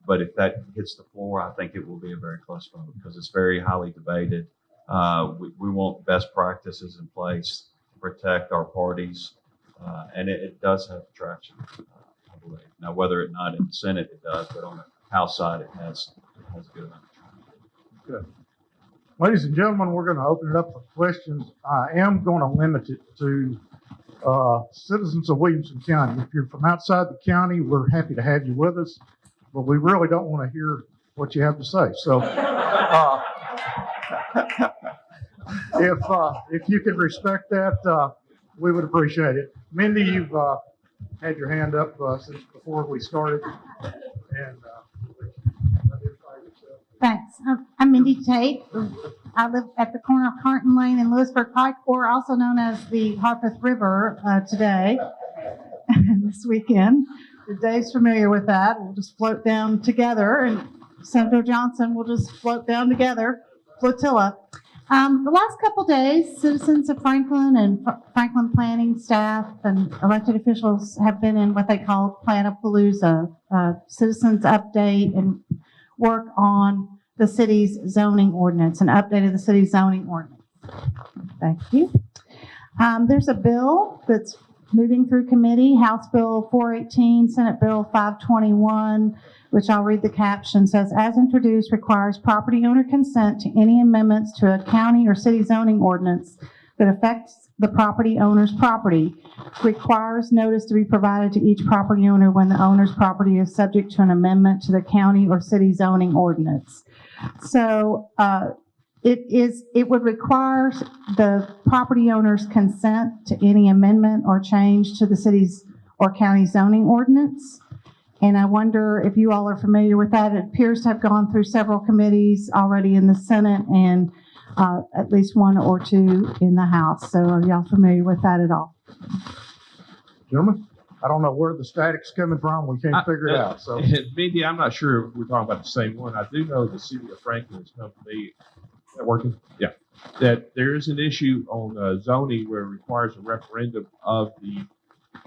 but if that hits the floor, I think it will be a very close vote because it's very highly debated. We want best practices in place to protect our parties, and it does have traction, I believe. Now, whether or not in the Senate it does, but on the House side it has a good amount. Good. Ladies and gentlemen, we're going to open it up for questions. I am going to limit it to citizens of Williamson County. If you're from outside the county, we're happy to have you with us, but we really don't want to hear what you have to say. So if you can respect that, we would appreciate it. Mindy, you've had your hand up since before we started. And Thanks. I'm Mindy Tate. I live at the corner of Carnton Lane and Lewisburg Pike, or also known as the Harpeth River today, this weekend. If Dave's familiar with that, we'll just float down together, and Senator Johnson will just float down together, flotilla. The last couple days, citizens of Franklin and Franklin planning staff and elected officials have been in what they call Plan-A-Palooza, citizens update and work on the city's zoning ordinance, an update of the city's zoning ordinance. Thank you. There's a bill that's moving through committee, House Bill 418, Senate Bill 521, which I'll read the caption, says, as introduced, requires property owner consent to any amendments to a county or city zoning ordinance that affects the property owner's property, requires notice to be provided to each property owner when the owner's property is subject to an amendment to the county or city zoning ordinance. So it would require the property owner's consent to any amendment or change to the city's or county zoning ordinance. And I wonder if you all are familiar with that. It appears to have gone through several committees already in the Senate and at least one or two in the House. So are y'all familiar with that at all? gentlemen, I don't know where the static's coming from. We can't figure it out. So, Mindy, I'm not sure if we're talking about the same one. I do know the city of Franklin has come to me. Is that working? Yeah. That there is an issue on zoning where it requires a referendum of the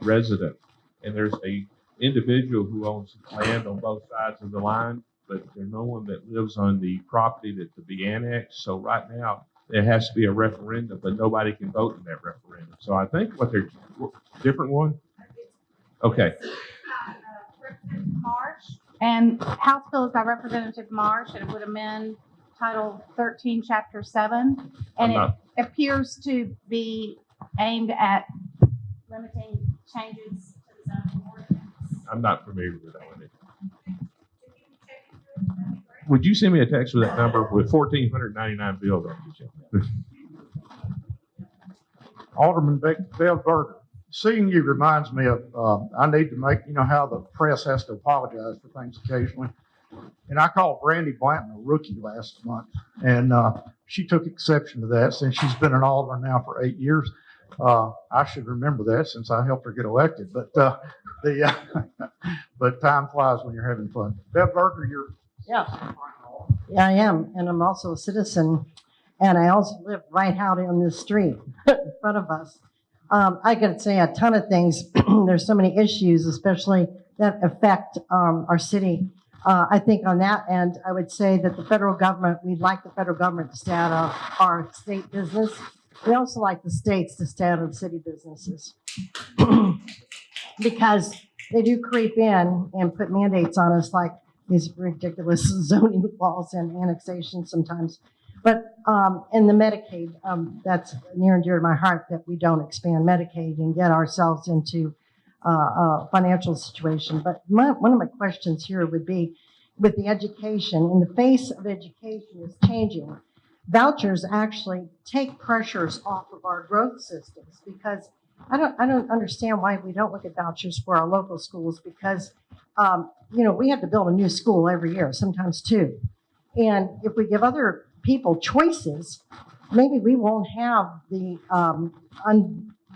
resident. And there's a individual who owns land on both sides of the line, but there's no one that lives on the property that to be annexed. So right now, there has to be a referendum, but nobody can vote in that referendum. So I think what they're different one. Okay. Representative Marsh, and House bill is by Representative Marsh, and it would amend Title 13, Chapter 7, and it appears to be aimed at limiting changes to the zoning ordinance. I'm not familiar with that one. Would you send me a text with that number with 1,499 bills on it? Alderman Bev Berger, seeing you reminds me of, I need to make, you know how the press has to apologize for things occasionally. And I called Brandy Blanton a rookie last month, and she took exception to that since she's been an alderman now for 8 years. I should remember that since I helped her get elected. But but time flies when you're having fun. Bev Berger, you're Yeah, I am, and I'm also a citizen, and I also live right out in this street in front of us. I could say a ton of things. There's so many issues, especially that affect our city. I think on that end, I would say that the federal government, we'd like the federal government to stay out of our state business. We also like the states to stay out of city businesses because they do creep in and put mandates on us like these ridiculous zoning laws and annexations sometimes. But in the Medicaid, that's near and dear to my heart that we don't expand Medicaid and get ourselves into a financial situation. But one of my questions here would be with the education, in the face of education is changing, vouchers actually take pressures off of our growth systems because I don't understand why we don't look at vouchers for our local schools because we have to build a new school every year, sometimes two. And if we give other people choices, maybe we won't have the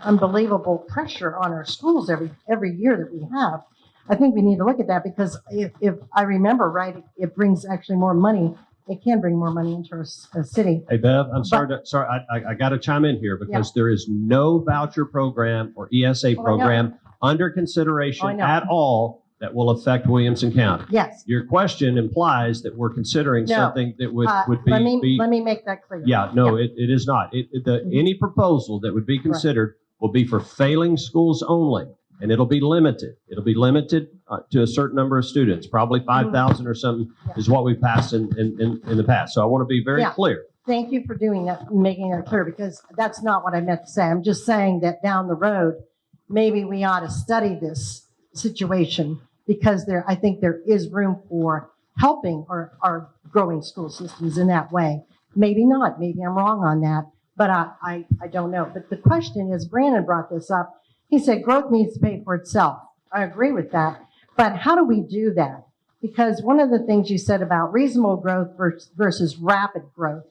unbelievable pressure on our schools every year that we have. I think we need to look at that because if I remember right, it brings actually more money. It can bring more money into our city. Hey, Bev, I'm sorry. I got to chime in here because there is no voucher program or ESA program under consideration at all that will affect Williamson County. Yes. Your question implies that we're considering something that would be. Let me make that clear. Yeah, no, it is not. Any proposal that would be considered will be for failing schools only, and it'll be limited. It'll be limited to a certain number of students, probably 5,000 or something is what we passed in the past. So I want to be very clear. Thank you for doing that, making that clear, because that's not what I meant to say. I'm just saying that down the road, maybe we ought to study this situation because I think there is room for helping our growing school systems in that way. Maybe not. Maybe I'm wrong on that, but I don't know. But the question is, Brandon brought this up. He said growth needs to pay for itself. I agree with that. But how do we do that? Because one of the things you said about reasonable growth versus rapid growth,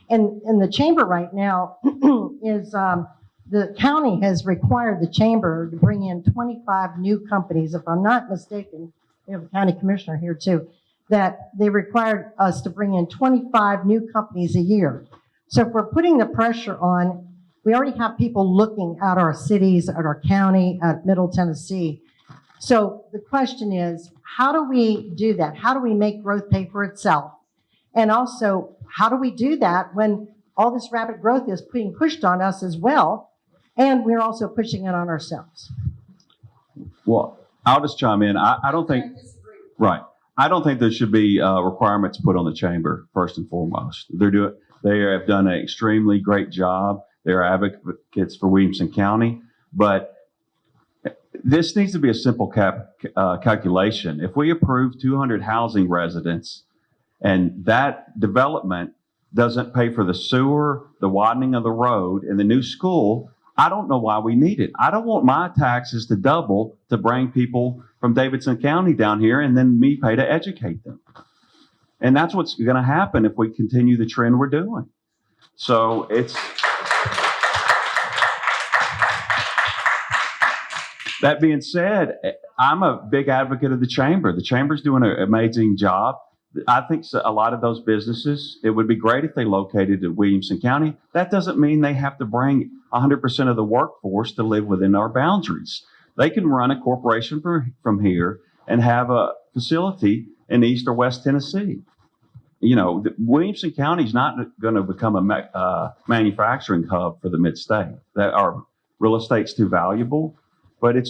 and the chamber right now is the county has required the chamber to bring in 25 new companies. If I'm not mistaken, we have a county commissioner here too, that they required us to bring in 25 new companies a year. So if we're putting the pressure on, we already have people looking at our cities, at our county, at Middle Tennessee. So the question is, how do we do that? How do we make growth pay for itself? And also, how do we do that when all this rapid growth is being pushed on us as well, and we're also pushing it on ourselves? Well, I'll just chime in. I don't think, right. I don't think there should be requirements put on the chamber, first and foremost. They have done an extremely great job. They're advocates for Williamson County, but this needs to be a simple calculation. If we approve 200 housing residents and that development doesn't pay for the sewer, the widening of the road, and the new school, I don't know why we need it. I don't want my taxes to double to bring people from Davidson County down here and then me pay to educate them. And that's what's going to happen if we continue the trend we're doing. So that being said, I'm a big advocate of the chamber. The chamber's doing an amazing job. I think a lot of those businesses, it would be great if they located in Williamson County. That doesn't mean they have to bring 100% of the workforce to live within our boundaries. They can run a corporation from here and have a facility in East or West Tennessee. You know, Williamson County is not going to become a manufacturing hub for the mid-state. That our real estate's too valuable. But I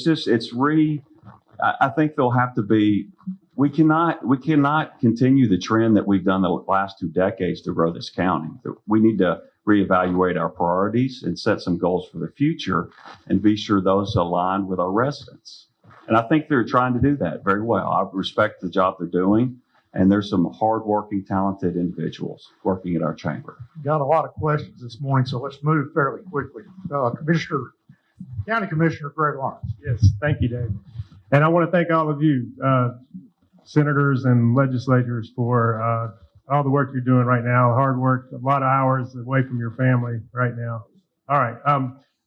think there'll have to be, we cannot continue the trend that we've done the last 2 decades to grow this county. We need to reevaluate our priorities and set some goals for the future and be sure those align with our residents. And I think they're trying to do that very well. I respect the job they're doing. And there's some hardworking, talented individuals working at our chamber. Got a lot of questions this morning, so let's move fairly quickly. County Commissioner Greg Lawrence. Yes, thank you, Dave. And I want to thank all of you, senators and legislators, for all the work you're doing right now. Hard work, a lot of hours away from your family right now. All right.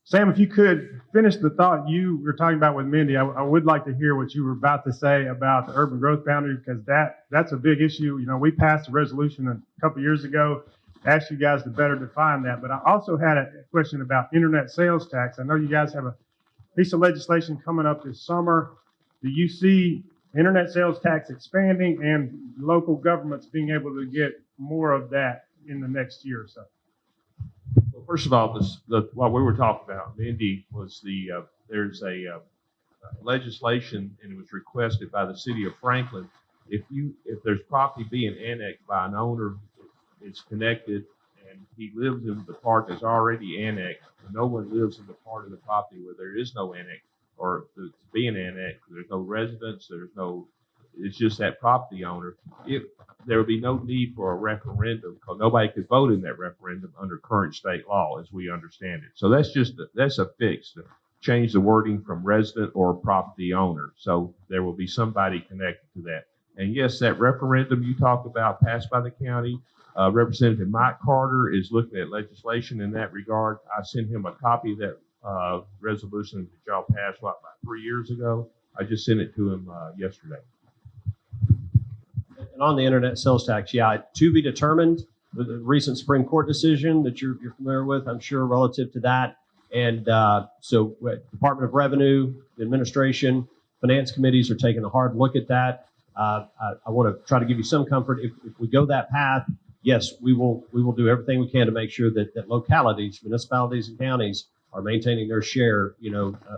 Sam, if you could finish the thought you were talking about with Mindy, I would like to hear what you were about to say about the urban growth boundary, because that's a big issue. You know, we passed a resolution a couple years ago, asked you guys to better define that. But I also had a question about internet sales tax. I know you guys have a piece of legislation coming up this summer. Do you see internet sales tax expanding and local governments being able to get more of that in the next year or so? Well, first of all, what we were talking about, Mindy, was there's a legislation, and it was requested by the city of Franklin. If there's property being annexed by an owner, it's connected, and he lives in the part that's already annexed. No one lives in the part of the property where there is no annex, or it's being annexed. There's no residence. It's just that property owner. There would be no need for a referendum, because nobody could vote in that referendum under current state law, as we understand it. So that's a fix to change the wording from resident or property owner. So there will be somebody connected to that. And yes, that referendum you talked about passed by the county. Representative Mike Carter is looking at legislation in that regard. I sent him a copy of that resolution that y'all passed, about 3 years ago. I just sent it to him yesterday. And on the internet sales tax, yeah, to be determined, the recent Supreme Court decision that you're familiar with, I'm sure, relative to that. And so Department of Revenue, the administration, finance committees are taking a hard look at that. I want to try to give you some comfort. If we go that path, yes, we will do everything we can to make sure that localities, municipalities, and counties are maintaining their share,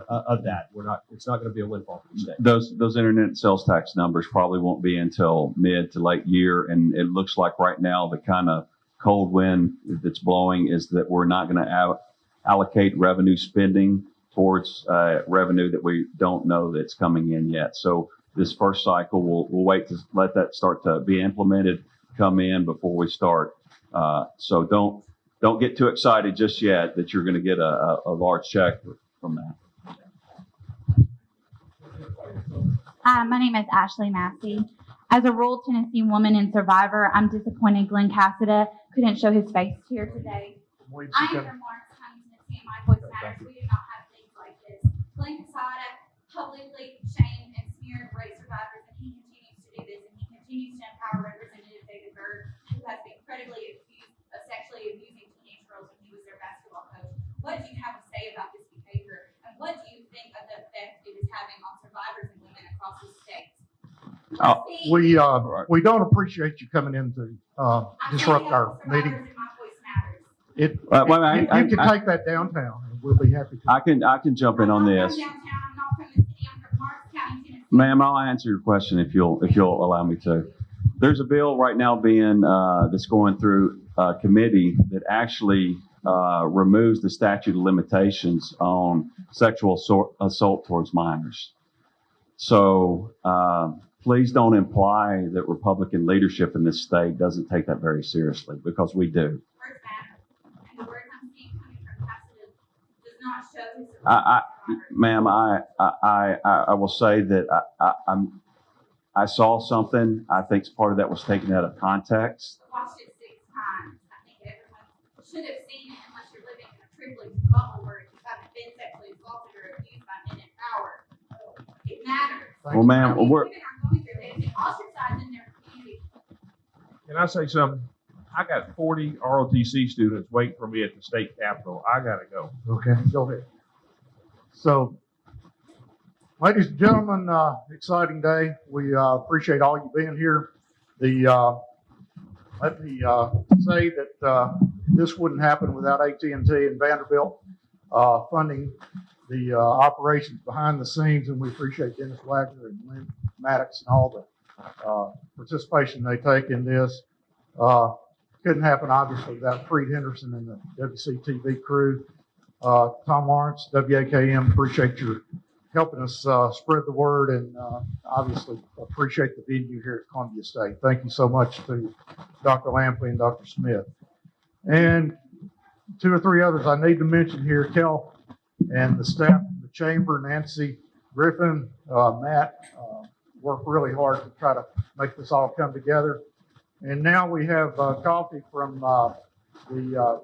of that. It's not going to be a windfall for the state. Those internet sales tax numbers probably won't be until mid to late year, and it looks like right now the kind of cold wind that's blowing is that we're not going to allocate revenue spending towards revenue that we don't know that's coming in yet. So this first cycle, we'll wait to let that start to be implemented, come in before we start. So don't get too excited just yet that you're going to get a large check from that. Hi, my name is Ashley Massey. As a rural Tennessee woman and survivor, I'm disappointed Glenn Cassida couldn't show his face here today. I am from Lawrence County, Tennessee, and my voice matters. We do not have things like this. Glenn Cassida publicly shamed and smeared rape survivors, and he continues to do this, and he continues to empower Representative David Byrd, who has been credibly accused of sexually abusing teenage girls when he was their basketball coach. What do you have to say about this behavior, and what do you think of the effect it is having on survivors and women across the state? We don't appreciate you coming in to disrupt our meeting. You can take that downtown, and we'll be happy to. I can jump in on this. Ma'am, I'll answer your question if you'll allow me to. There's a bill right now being that's going through a committee that actually removes the statute of limitations on sexual assault towards minors. So please don't imply that Republican leadership in this state doesn't take that very seriously, because we do. Ma'am, I will say that I saw something. I think part of that was taken out of context. I watched it 6 times. I think everyone should have seen it, unless you're living in a privileged bubble where you haven't been sexually assaulted or abused by men in power. It matters. Well, ma'am, These women are going through this. They ostracize in their community. Can I say something? I got 40 ROTC students waiting for me at the state capitol. I got to go. Okay, go ahead. So, ladies and gentlemen, exciting day. We appreciate all you being here. Let me say that this wouldn't happen without AT&T and Vanderbilt funding the operations behind the scenes, and we appreciate Dennis Wagner and Lynn Maddox and all the participation they take in this. Couldn't happen, obviously, without Freed Henderson and the WCTV crew. Tom Lawrence, WAKM, appreciate your helping us spread the word, and obviously appreciate the venue here at Columbia State. Thank you so much to Dr. Lampley and Dr. Smith. And 2 or 3 others I need to mention here, Kel and the staff of the chamber, Nancy Griffin, Matt, worked really hard to try to make this all come together. And now we have coffee from the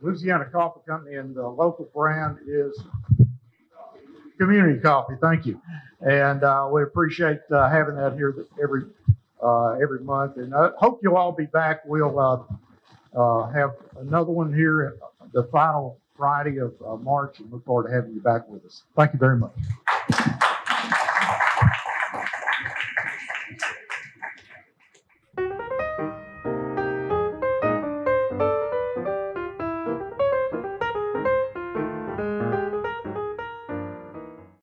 Louisiana Coffee Company, and the local brand is Community Coffee. Thank you. And we appreciate having that here every month. And I hope you'll all be back. We'll have another one here the final Friday of March, and look forward to having you back with us. Thank you very much.